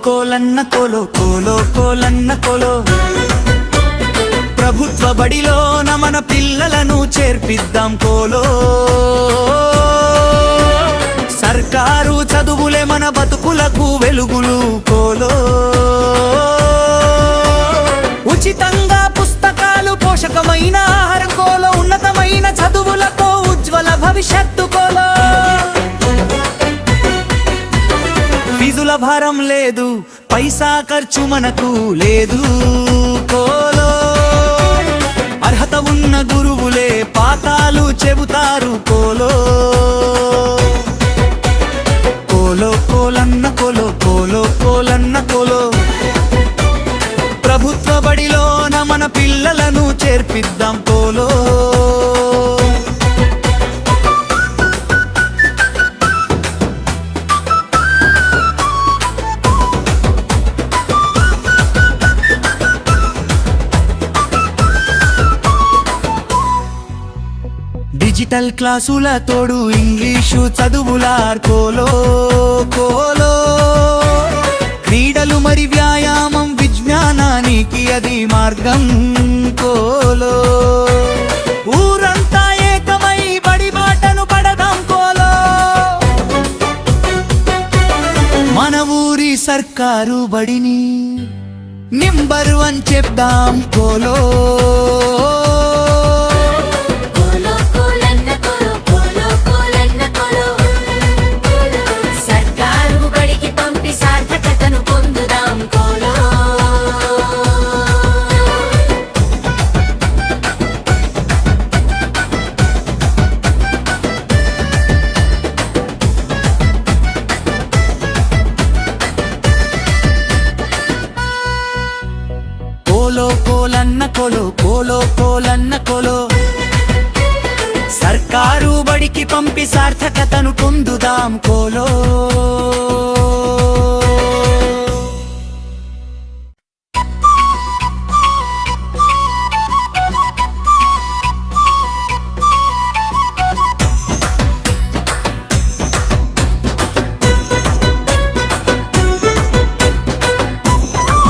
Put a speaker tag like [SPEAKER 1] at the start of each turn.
[SPEAKER 1] కోలన్న కోలో కోలో కోలన్న కోలో ప్రభుత్వ బడిలోన మన పిల్లలను చేర్పిద్దాం కోలో సర్కారు చదువులే మన బతుకులకు వెలుగులు కోలో ఉచితంగా పుస్తకాలు పోషకమైన ఆహారం కోలో ఉన్నతమైన చదువులతో ఉజ్వల భవిష్యత్తు కోలో ఫీజుల భారం లేదు పైసా ఖర్చు మనకు లేదు కోలో అర్హత ఉన్న గురువులే పాఠాలు చెబుతారు కోలో కోలో కోలన్న కోలో కోలో కోలన్న కోలో ప్రభుత్వ బడిలోన మన పిల్లలను చేర్పిద్దాం కోలో డిజిటల్ క్లాసుల తోడు ఇంగ్లీషు చదువులార్ కోలో కోలో క్రీడలు మరి వ్యాయామం విజ్ఞానానికి అది మార్గం కోలో ఊరంతా ఏకమై బడి బాటను పడదాం కోలో మన ఊరి సర్కారు బడిని నెంబర్ 1 చెప్దాం కోలో కోలో కోలన్న కోలో కోలో కోలన్న కోలో సర్కారు బడికి పంపి సార్థకతను పొందుదాం కోలో